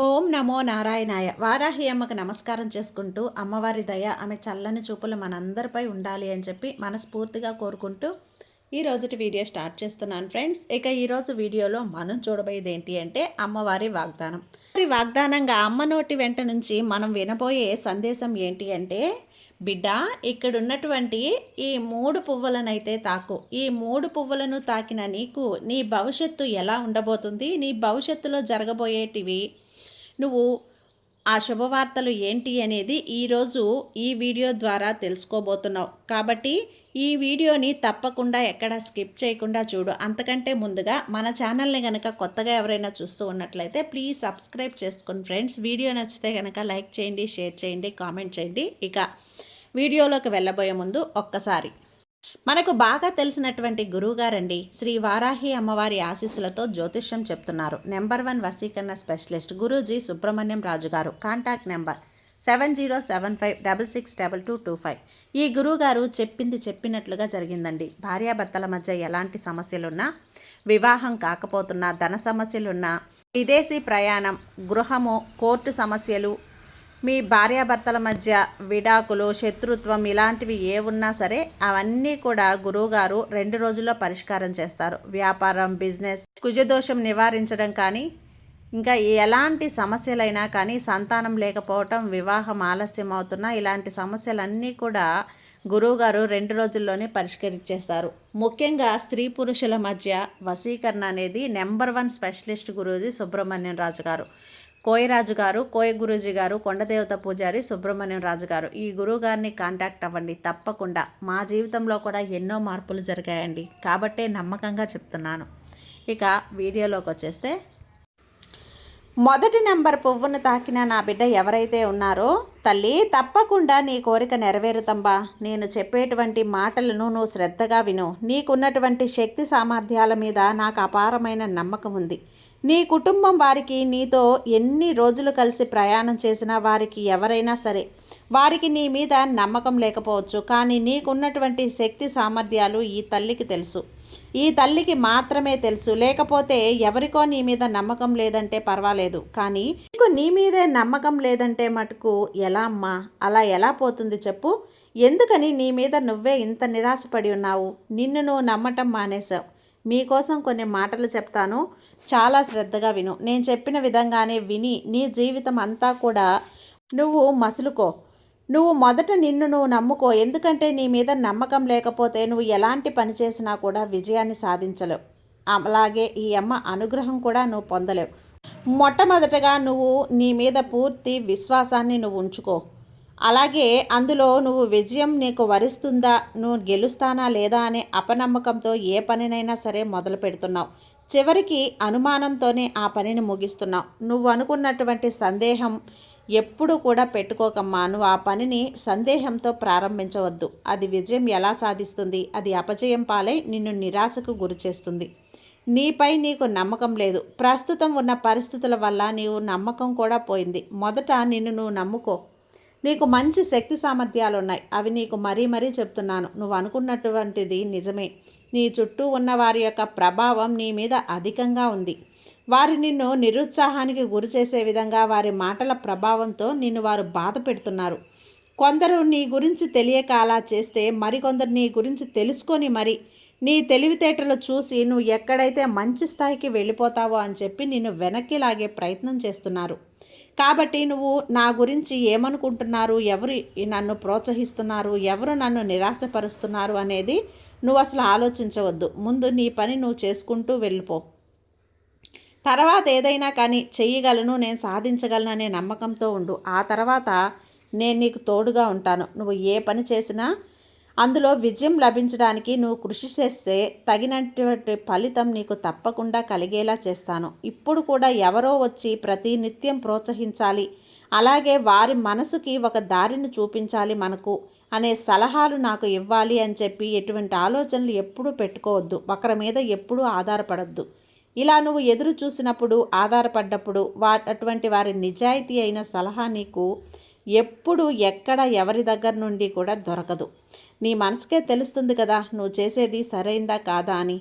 ఓం నమో నారాయణాయ. వారాహి అమ్మకు నమస్కారం చేసుకుంటూ అమ్మవారి దయ ఆమె చల్లని చూపులు మనందరిపై ఉండాలి అని చెప్పి మనస్ఫూర్తిగా కోరుకుంటూ ఈ రోజుటి వీడియో స్టార్ట్ చేస్తున్నాను ఫ్రెండ్స్. ఇక ఈరోజు వీడియోలో మనం చూడబోయేది ఏంటి అంటే అమ్మవారి వాగ్దానం. వాగ్దానంగా అమ్మ నోటి వెంట నుంచి మనం వినబోయే సందేశం ఏంటి అంటే, బిడ్డ, ఇక్కడున్నటువంటి ఈ 3 పువ్వులనైతే తాకు. ఈ 3 పువ్వులను తాకిన నీకు నీ భవిష్యత్తు ఎలా ఉండబోతుంది, నీ భవిష్యత్తులో జరగబోయేటివి నువ్వు ఆ శుభవార్తలు ఏంటి అనేది ఈరోజు ఈ వీడియో ద్వారా తెలుసుకోబోతున్నావు. కాబట్టి ఈ వీడియోని తప్పకుండా ఎక్కడ స్కిప్ చేయకుండా చూడు. అంతకంటే ముందుగా మన ఛానల్ని కనుక కొత్తగా ఎవరైనా చూస్తూ ఉన్నట్లయితే ప్లీజ్ సబ్స్క్రైబ్ చేసుకోండి ఫ్రెండ్స్. వీడియో నచ్చితే కనుక లైక్ చేయండి, షేర్ చేయండి, కామెంట్ చేయండి. ఇక వీడియోలోకి వెళ్ళబోయే ముందు ఒక్కసారి మనకు బాగా తెలిసినటువంటి గురువుగారండి శ్రీ వారాహి అమ్మవారి ఆశీస్సులతో జ్యోతిష్యం చెప్తున్నారు. నెంబర్ 1 వశీకరణ స్పెషలిస్ట్ గురూజీ సుబ్రహ్మణ్యం రాజు గారు. Contact number 7075662225. ఈ గురువుగారు చెప్పింది చెప్పినట్లుగా జరిగిందండి. భార్యాభర్తల మధ్య ఎలాంటి సమస్యలున్నా, వివాహం కాకపోతున్నా, ధన సమస్యలున్నా, విదేశీ ప్రయాణం, గృహము, కోర్టు సమస్యలు, మీ భార్యాభర్తల మధ్య విడాకులు, శత్రుత్వం ఇలాంటివి ఏ ఉన్నా సరే అవన్నీ కూడా గురువుగారు 2 రోజుల్లో పరిష్కారం చేస్తారు. వ్యాపారం, బిజినెస్, కుజదోషం నివారించడం కానీ, ఇంకా ఎలాంటి సమస్యలైనా కానీ, సంతానం లేకపోవటం, వివాహం ఆలస్యం అవుతున్నా, ఇలాంటి సమస్యలన్నీ కూడా గురువుగారు 2 రోజుల్లోనే పరిష్కరించేస్తారు. ముఖ్యంగా స్త్రీ పురుషుల మధ్య వశీకరణ అనేది నెంబర్ 1 స్పెషలిస్ట్ గురూజీ సుబ్రహ్మణ్యం రాజు గారు. కోయరాజు గారు, కోయ గురూజీ గారు, కొండదేవత పూజారి సుబ్రహ్మణ్యం రాజు గారు. ఈ గురువు గారిని కాంటాక్ట్ అవ్వండి తప్పకుండా. మా జీవితంలో కూడా ఎన్నో మార్పులు జరిగాయండి, కాబట్టే నమ్మకంగా చెప్తున్నాను. ఇక వీడియోలోకి వచ్చేస్తే, మొదటి నెంబర్ పువ్వును తాకిన నా బిడ్డ ఎవరైతే ఉన్నారో, తల్లి తప్పకుండా నీ కోరిక నెరవేరుతంబా. నేను చెప్పేటువంటి మాటలను నువ్వు శ్రద్ధగా విను. నీకున్నటువంటి శక్తి సామర్థ్యాల మీద నాకు అపారమైన నమ్మకం ఉంది. నీ కుటుంబం వారికి నీతో ఎన్ని రోజులు కలిసి ప్రయాణం చేసినా వారికి ఎవరైనా సరే వారికి నీ మీద నమ్మకం లేకపోవచ్చు. కానీ నీకున్నటువంటి శక్తి సామర్థ్యాలు ఈ తల్లికి తెలుసు. ఈ తల్లికి మాత్రమే తెలుసు. లేకపోతే ఎవరికో నీ మీద నమ్మకం లేదంటే పర్వాలేదు, కానీ నీకు నీ మీదే నమ్మకం లేదంటే మటుకు ఎలా అమ్మా? అలా ఎలా పోతుంది చెప్పు? ఎందుకని నీ మీద నువ్వే ఇంత నిరాశపడి ఉన్నావు? నిన్ను నువ్వు నమ్మటం మానేశావు. మీకోసం కొన్ని మాటలు చెప్తాను, చాలా శ్రద్ధగా విను. నేను చెప్పిన విధంగానే విని నీ జీవితం అంతా కూడా నువ్వు మసులుకో. నువ్వు మొదట నిన్ను నువ్వు నమ్ముకో. ఎందుకంటే నీ మీద నమ్మకం లేకపోతే నువ్వు ఎలాంటి పని చేసినా కూడా విజయాన్ని సాధించలేవు. అలాగే ఈ అమ్మ అనుగ్రహం కూడా నువ్వు పొందలేవు. మొట్టమొదటగా నువ్వు నీ మీద పూర్తి విశ్వాసాన్ని నువ్వు ఉంచుకో. అలాగే అందులో నువ్వు విజయం నీకు వరిస్తుందా, నువ్వు గెలుస్తానా లేదా అనే అపనమ్మకంతో ఏ పనినైనా సరే మొదలు పెడుతున్నావు. చివరికి అనుమానంతోనే ఆ పనిని ముగిస్తున్నావు. నువ్వు అనుకున్నటువంటి సందేహం ఎప్పుడు కూడా పెట్టుకోకమ్మా. నువ్వు ఆ పనిని సందేహంతో ప్రారంభించవద్దు. అది విజయం ఎలా సాధిస్తుంది? అది అపజయం పాలై నిన్ను నిరాశకు గురి చేస్తుంది. నీపై నీకు నమ్మకం లేదు. ప్రస్తుతం ఉన్న పరిస్థితుల వల్ల నీవు నమ్మకం కూడా పోయింది. మొదట నిన్ను నువ్వు నమ్ముకో. నీకు మంచి శక్తి సామర్థ్యాలు ఉన్నాయి. అవి నీకు మరీ మరీ చెప్తున్నాను. నువ్వు అనుకున్నటువంటిది నిజమే. నీ చుట్టూ ఉన్న వారి యొక్క ప్రభావం నీ మీద అధికంగా ఉంది. వారు నిన్ను నిరుత్సాహానికి గురి చేసే విధంగా వారి మాటల ప్రభావంతో నిన్ను వారు బాధ పెడుతున్నారు. కొందరు నీ గురించి తెలియక అలా చేస్తే, మరికొందరు నీ గురించి తెలుసుకొని మరి నీ తెలివితేటలు చూసి నువ్వు ఎక్కడైతే మంచి స్థాయికి వెళ్ళిపోతావో అని చెప్పి నిన్ను వెనక్కి లాగే ప్రయత్నం చేస్తున్నారు. కాబట్టి నువ్వు నా గురించి ఏమనుకుంటున్నారు, ఎవరు నన్ను ప్రోత్సహిస్తున్నారు, ఎవరు నన్ను నిరాశపరుస్తున్నారు అనేది నువ్వు అసలు ఆలోచించవద్దు. ముందు నీ పని నువ్వు చేసుకుంటూ వెళ్ళిపో. తర్వాత ఏదైనా కానీ చెయ్యగలను, నేను సాధించగలను అనే నమ్మకంతో ఉండు. ఆ తర్వాత నేను నీకు తోడుగా ఉంటాను. నువ్వు ఏ పని చేసినా అందులో విజయం లభించడానికి నువ్వు కృషి చేస్తే తగినటువంటి ఫలితం నీకు తప్పకుండా కలిగేలా చేస్తాను. ఇప్పుడు కూడా ఎవరో వచ్చి ప్రతి నిత్యం ప్రోత్సహించాలి, అలాగే వారి మనసుకి ఒక దారిని చూపించాలి మనకు అనే సలహాలు నాకు ఇవ్వాలి అని చెప్పి ఎటువంటి ఆలోచనలు ఎప్పుడూ పెట్టుకోవద్దు. ఒకరి మీద ఎప్పుడూ ఆధారపడద్దు. ఇలా నువ్వు ఎదురు చూసినప్పుడు, ఆధారపడ్డప్పుడు అటువంటి వారి నిజాయితీ అయిన సలహా నీకు ఎప్పుడు ఎక్కడ ఎవరి దగ్గర నుండి కూడా దొరకదు. నీ మనసుకే తెలుస్తుంది కదా నువ్వు చేసేది సరైందా కాదా అని.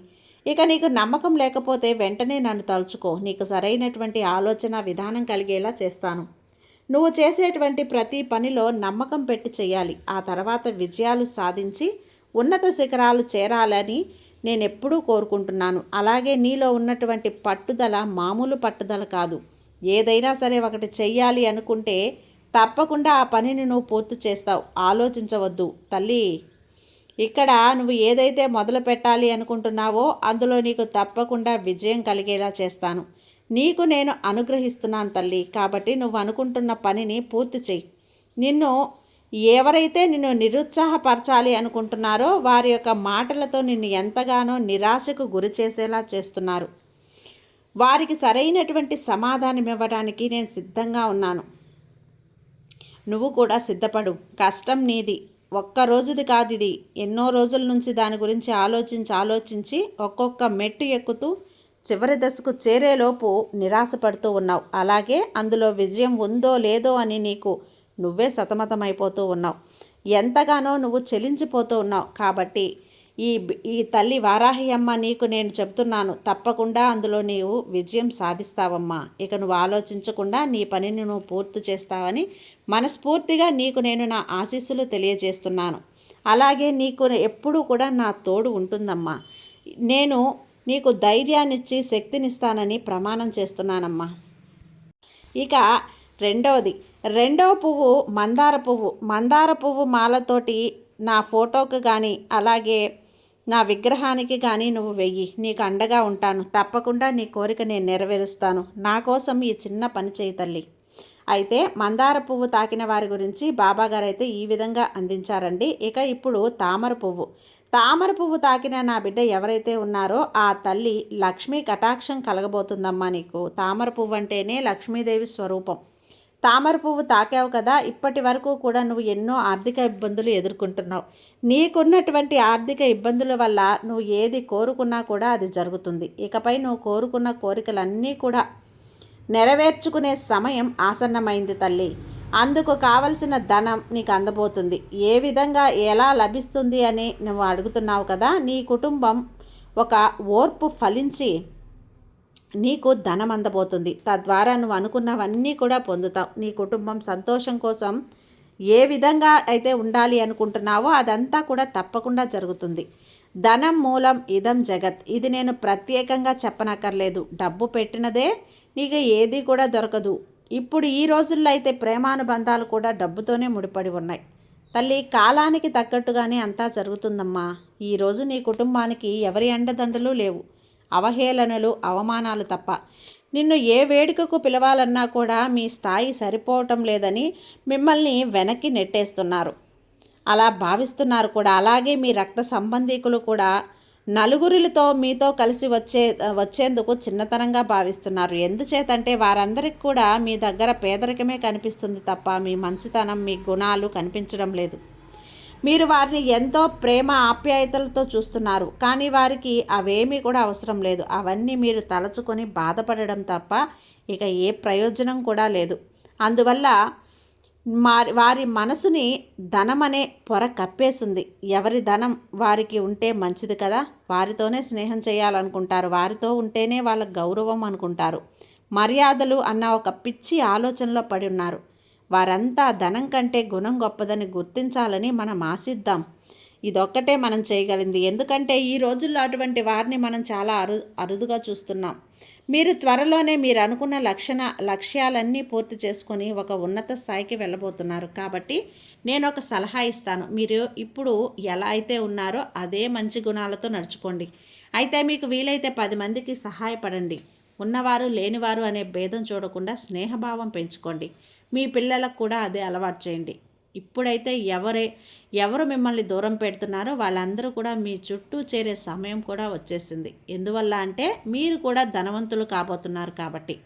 ఇక నీకు నమ్మకం లేకపోతే వెంటనే నన్ను తలుచుకో, నీకు సరైనటువంటి ఆలోచన విధానం కలిగేలా చేస్తాను. నువ్వు చేసేటువంటి ప్రతి పనిలో నమ్మకం పెట్టి చేయాలి. ఆ తర్వాత విజయాలు సాధించి ఉన్నత శిఖరాలు చేరాలని నేనెప్పుడూ కోరుకుంటున్నాను. అలాగే నీలో ఉన్నటువంటి పట్టుదల మామూలు పట్టుదల కాదు. ఏదైనా సరే ఒకటి చెయ్యాలి అనుకుంటే తప్పకుండా ఆ పనిని నువ్వు పూర్తి చేస్తావు. ఆలోచించవద్దు తల్లి. ఇక్కడ నువ్వు ఏదైతే మొదలు పెట్టాలి అనుకుంటున్నావో అందులో నీకు తప్పకుండా విజయం కలిగేలా చేస్తాను. నీకు నేను అనుగ్రహిస్తున్నాను తల్లి. కాబట్టి నువ్వు అనుకుంటున్న పనిని పూర్తి చెయ్యి. ఎవరైతే నిన్ను నిరుత్సాహపరచాలి అనుకుంటున్నారో వారి యొక్క మాటలతో నిన్ను ఎంతగానో నిరాశకు గురి చేసేలా చేస్తున్నారు. వారికి సరైనటువంటి సమాధానం ఇవ్వడానికి నేను సిద్ధంగా ఉన్నాను. నువ్వు కూడా సిద్ధపడు. కష్టం నీది, ఒక్క రోజుది కాదు ఇది. ఎన్నో రోజుల నుంచి దాని గురించి ఆలోచించి ఒక్కొక్క మెట్టు ఎక్కుతూ చివరి దశకు చేరేలోపు నిరాశపడుతూ ఉన్నావు. అలాగే అందులో విజయం ఉందో లేదో అని నీకు నువ్వే సతమతమైపోతూ ఉన్నావు. ఎంతగానో నువ్వు చెలించిపోతూ ఉన్నావు. కాబట్టి ఈ తల్లి వారాహి అమ్మ నీకు నేను చెప్తున్నాను, తప్పకుండా అందులో నీవు విజయం సాధిస్తావమ్మా. ఇక నువ్వు ఆలోచించకుండా నీ పనిని నువ్వు పూర్తి చేస్తావని మనస్ఫూర్తిగా నీకు నేను నా ఆశీస్సులు తెలియజేస్తున్నాను. అలాగే నీకు ఎప్పుడూ కూడా నా తోడు ఉంటుందమ్మా. నేను నీకు ధైర్యాన్నిచ్చి శక్తినిస్తానని ప్రమాణం చేస్తున్నానమ్మా. ఇక రెండవ పువ్వు మందార పువ్వు మాలతోటి నా ఫోటోకి కానీ అలాగే నా విగ్రహానికి కానీ నువ్వు వెయ్యి. నీకు అండగా ఉంటాను. తప్పకుండా నీ కోరిక నేను నెరవేరుస్తాను. నా కోసం ఈ చిన్న పని చేయి తల్లి. అయితే మందార పువ్వు తాకిన వారి గురించి బాబాగారు అయితే ఈ విధంగా అందించారండి. ఇక ఇప్పుడు తామర పువ్వు తాకిన నా బిడ్డ ఎవరైతే ఉన్నారో ఆ తల్లి లక్ష్మీ కటాక్షం కలగబోతుందమ్మా నీకు. తామర పువ్వు అంటేనే లక్ష్మీదేవి స్వరూపం. తామర పువ్వు తాకావు కదా, ఇప్పటి వరకు కూడా నువ్వు ఎన్నో ఆర్థిక ఇబ్బందులు ఎదుర్కొంటున్నావు. నీకున్నటువంటి ఆర్థిక ఇబ్బందుల వల్ల నువ్వు ఏది కోరుకున్నా కూడా అది జరుగుతుంది. ఇకపై నువ్వు కోరుకున్న కోరికలన్నీ కూడా నెరవేర్చుకునే సమయం ఆసన్నమైంది తల్లి. అందుకు కావలసిన ధనం నీకు అందబోతుంది. ఏ విధంగా ఎలా లభిస్తుంది అని నువ్వు అడుగుతున్నావు కదా. నీ కుటుంబం ఒక ఓర్పు ఫలించి నీకు ధనం అందబోతుంది. తద్వారా నువ్వు అనుకున్నవన్నీ కూడా పొందుతావు. నీ కుటుంబం సంతోషం కోసం ఏ విధంగా అయితే ఉండాలి అనుకుంటున్నావో అదంతా కూడా తప్పకుండా జరుగుతుంది. ధనం మూలం ఇదం జగత్. ఇది నేను ప్రత్యేకంగా చెప్పనక్కర్లేదు. డబ్బు పెట్టినదే నీకు ఏది కూడా దొరకదు. ఇప్పుడు ఈ రోజుల్లో అయితే ప్రేమానుబంధాలు కూడా డబ్బుతోనే ముడిపడి ఉన్నాయి తల్లి. కాలానికి తగ్గట్టుగానే అంతా జరుగుతుందమ్మా. ఈరోజు నీ కుటుంబానికి ఎవరి అండదండలు లేవు. అవహేళనలు, అవమానాలు తప్ప. నిన్ను ఏ వేడుకకు పిలవాలన్నా కూడా మీ స్థాయి సరిపోవటం లేదని మిమ్మల్ని వెనక్కి నెట్టేస్తున్నారు. అలా భావిస్తున్నారు కూడా. అలాగే మీ రక్త సంబంధీకులు కూడా నలుగురితో మీతో కలిసి వచ్చేందుకు చిన్నతనంగా భావిస్తున్నారు. ఎందుచేతంటే వారందరికీ కూడా మీ దగ్గర పేదరికమే కనిపిస్తుంది తప్ప మీ మంచితనం, మీ గుణాలు కనిపించడం లేదు. మీరు వారిని ఎంతో ప్రేమ ఆప్యాయతలతో చూస్తున్నారు. కానీ వారికి అవేమీ కూడా అవసరం లేదు. అవన్నీ మీరు తలచుకొని బాధపడడం తప్ప ఇక ఏ ప్రయోజనం కూడా లేదు. అందువల్ల వారి మనసుని ధనమనే పొర కప్పేస్తుంది. ఎవరి ధనం వారికి ఉంటే మంచిది కదా. వారితోనే స్నేహం చేయాలనుకుంటారు. వారితో ఉంటేనే వాళ్ళ గౌరవం అనుకుంటారు. మర్యాదలు అన్న ఒక పిచ్చి ఆలోచనలో పడి ఉన్నారు. వారంతా ధనం కంటే గుణం గొప్పదని గుర్తించాలని మనం ఆశిద్దాం. ఇదొక్కటే మనం చేయగలిగింది. ఎందుకంటే ఈ రోజుల్లో అటువంటి వారిని మనం చాలా అరుదుగా చూస్తున్నాం. మీరు త్వరలోనే మీరు అనుకున్న లక్ష్యాలన్నీ పూర్తి చేసుకొని ఒక ఉన్నత స్థాయికి వెళ్ళబోతున్నారు. కాబట్టి నేను ఒక సలహా ఇస్తాను. మీరు ఇప్పుడు ఎలా అయితే ఉన్నారో అదే మంచి గుణాలతో నడుచుకోండి. అయితే మీకు వీలైతే 10 మందికి సహాయపడండి. ఉన్నవారు లేనివారు అనే భేదం చూడకుండా స్నేహభావం పెంచుకోండి. మీ పిల్లలకు కూడా అదే అలవాటు చేయండి. ఇప్పుడైతే ఎవరు మిమ్మల్ని దూరం పెడుతున్నారో వాళ్ళందరూ కూడా మీ చుట్టూ చేరే సమయం కూడా వచ్చేసింది. ఎందువల్ల అంటే మీరు కూడా ధనవంతులు కాబోతున్నారు. కాబట్టి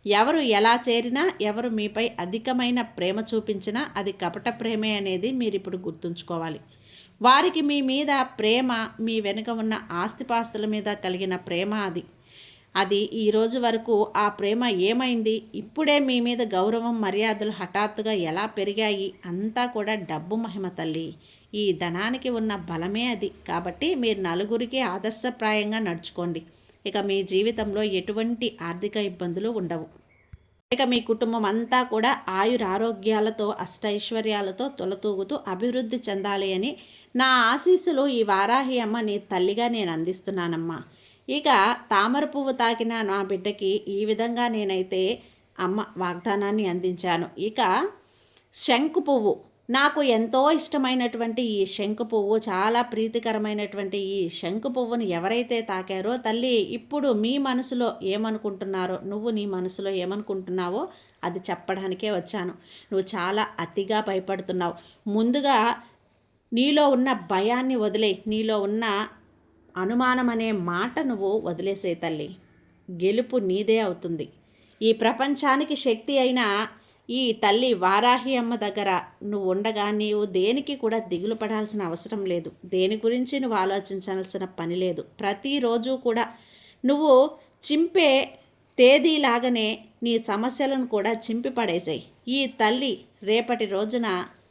ఎవరు ఎలా చేరినా, ఎవరు మీపై అధికమైన ప్రేమ చూపించినా అది కపట ప్రేమే అనేది మీరు ఇప్పుడు గుర్తుంచుకోవాలి. వారికి మీ మీద ప్రేమ, మీ వెనుక ఉన్న ఆస్తిపాస్తుల మీద కలిగిన ప్రేమ అది ఈ రోజు వరకు ఆ ప్రేమ ఏమైంది? ఇప్పుడే మీ మీద గౌరవం, మర్యాదలు హఠాత్తుగా ఎలా పెరిగాయి? అంతా కూడా డబ్బు మహిమ తల్లి. ఈ ధనానికి ఉన్న బలమే అది. కాబట్టి మీరు నలుగురికి ఆదర్శప్రాయంగా నడుచుకోండి. ఇక మీ జీవితంలో ఎటువంటి ఆర్థిక ఇబ్బందులు ఉండవు. ఇక మీ కుటుంబం అంతా కూడా ఆయురారోగ్యాలతో అష్టైశ్వర్యాలతో తొలతూగుతూ అభివృద్ధి చెందాలి అని నా ఆశీస్సులు ఈ వారాహి అమ్మ నీ తల్లిగా నేను అందిస్తున్నానమ్మా. ఇక తామర పువ్వు తాకిన నా బిడ్డకి ఈ విధంగా నేనైతే అమ్మ వాగ్దానాన్ని అందించాను. ఇక శంకు పువ్వు, నాకు ఎంతో ఇష్టమైనటువంటి ఈ శంకు పువ్వు, చాలా ప్రీతికరమైనటువంటి ఈ శంకు పువ్వును ఎవరైతే తాకారో తల్లి, ఇప్పుడు మీ మనసులో ఏమనుకుంటున్నారో, నువ్వు నీ మనసులో ఏమనుకుంటున్నావో అది చెప్పడానికే వచ్చాను. నువ్వు చాలా అతిగా భయపడుతున్నావు. ముందుగా నీలో ఉన్న భయాన్ని వదిలే, నీలో ఉన్న అనుమానం అనే మాట నువ్వు వదిలేసే తల్లి. గెలుపు నీదే అవుతుంది. ఈ ప్రపంచానికి శక్తి అయిన ఈ తల్లి వారాహి అమ్మ దగ్గర నువ్వు ఉండగా నీవు దేనికి కూడా దిగులు పడాల్సిన అవసరం లేదు. దేని గురించి నువ్వు ఆలోచించాల్సిన పని లేదు. ప్రతిరోజు కూడా నువ్వు చింపే తేదీలాగానే నీ సమస్యలను కూడా చింపి పడేసాయి. ఈ తల్లి రేపటి రోజున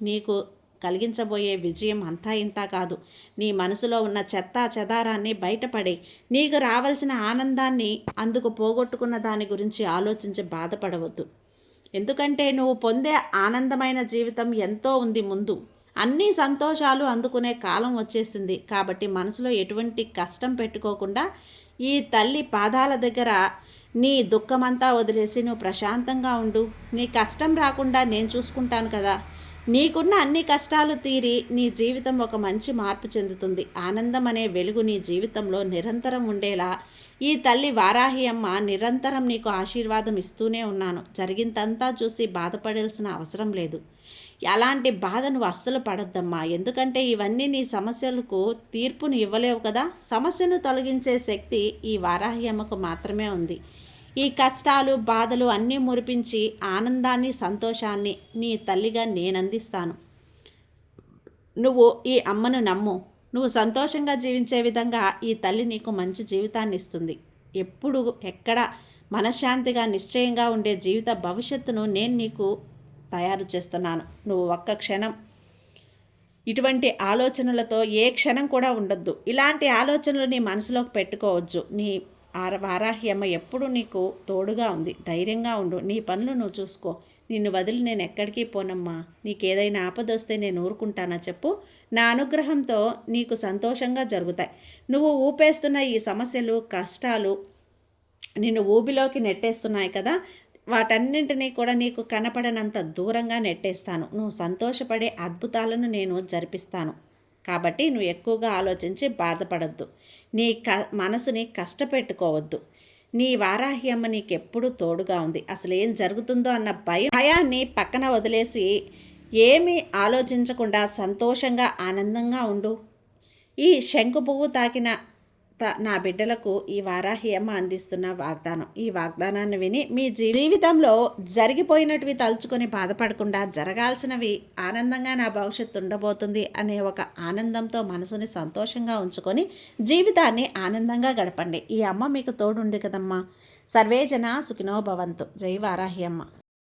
నీకు కలిగించబోయే విజయం అంతా ఇంతా కాదు. నీ మనసులో ఉన్న చెత్త చెదారాన్ని బయటపడి నీకు రావాల్సిన ఆనందాన్ని అందుకు పోగొట్టుకున్న దాని గురించి ఆలోచించి బాధపడవద్దు. ఎందుకంటే నువ్వు పొందే ఆనందమైన జీవితం ఎంతో ఉంది ముందు. అన్ని సంతోషాలు అందుకునే కాలం వచ్చేసింది. కాబట్టి మనసులో ఎటువంటి కష్టం పెట్టుకోకుండా ఈ తల్లి పాదాల దగ్గర నీ దుఃఖమంతా వదిలేసి నువ్వు ప్రశాంతంగా ఉండు. నీ కష్టం రాకుండా నేను చూసుకుంటాను కదా. నీకున్న అన్ని కష్టాలు తీరి నీ జీవితం ఒక మంచి మార్పు చెందుతుంది. ఆనందం అనే వెలుగు నీ జీవితంలో నిరంతరం ఉండేలా ఈ తల్లి వారాహి అమ్మ నిరంతరం నీకు ఆశీర్వాదం ఇస్తూనే ఉన్నాను. జరిగిందంతా చూసి బాధపడాల్సిన అవసరం లేదు. అలాంటి బాధ నువ్వు అస్సలు పడొద్దమ్మా. ఎందుకంటే ఇవన్నీ నీ సమస్యలకు తీర్పును ఇవ్వలేవు కదా. సమస్యను తొలగించే శక్తి ఈ వారాహి అమ్మకు మాత్రమే ఉంది. ఈ కష్టాలు బాధలు అన్నీ మురిపించి ఆనందాన్ని సంతోషాన్ని నీ తల్లిగా నేను అందిస్తాను. నువ్వు ఈ అమ్మను నమ్ము. నువ్వు సంతోషంగా జీవించే విధంగా ఈ తల్లి నీకు మంచి జీవితాన్ని ఇస్తుంది. ఎప్పుడు ఎక్కడ మనశ్శాంతిగా నిశ్చయంగా ఉండే జీవిత భవిష్యత్తును నేను నీకు తయారు చేస్తున్నాను. నువ్వు ఒక్క క్షణం ఇటువంటి ఆలోచనలతో ఏ క్షణం కూడా ఉండొద్దు. ఇలాంటి ఆలోచనలు నీ మనసులోకి పెట్టుకోవచ్చు. నీ వారాహి అమ్మ ఎప్పుడు నీకు తోడుగా ఉంది. ధైర్యంగా ఉండు. నీ పనులు నువ్వు చూసుకో. నిన్ను వదిలి నేను ఎక్కడికి పోనమ్మా. నీకేదైనా ఆపదొస్తే నేను ఊరుకుంటానా చెప్పు. నా అనుగ్రహంతో నీకు సంతోషంగా జరుగుతాయి. నువ్వు ఊపేస్తున్న ఈ సమస్యలు కష్టాలు నిన్ను ఊబిలోకి నెట్టేస్తున్నాయి కదా, వాటన్నింటినీ కూడా నీకు కనపడనంత దూరంగా నెట్టేస్తాను. నువ్వు సంతోషపడే అద్భుతాలను నేను జరిపిస్తాను. కాబట్టి నువ్వు ఎక్కువగా ఆలోచించి బాధపడద్దు. నీ మనసుని కష్టపెట్టుకోవద్దు. నీ వారాహి అమ్మ నీకెప్పుడు తోడుగా ఉంది. అసలు ఏం జరుగుతుందో అన్న భయాన్ని పక్కన వదిలేసి ఏమీ ఆలోచించకుండా సంతోషంగా ఆనందంగా ఉండు. ఈ శంకు పువ్వు తాకిన నా బిడ్డలకు ఈ వారాహి అమ్మ అందిస్తున్న వాగ్దానం. ఈ వాగ్దానాన్ని విని మీ జీవితంలో జరిగిపోయినటివి తలుచుకొని బాధపడకుండా జరగాల్సినవి ఆనందంగా నా భవిష్యత్తు ఉండబోతుంది అనే ఒక ఆనందంతో మనసుని సంతోషంగా ఉంచుకొని జీవితాన్ని ఆనందంగా గడపండి. ఈ అమ్మ మీకు తోడుంది కదమ్మా. సర్వేజన సుఖినో భవంతు. జై వారాహి అమ్మ.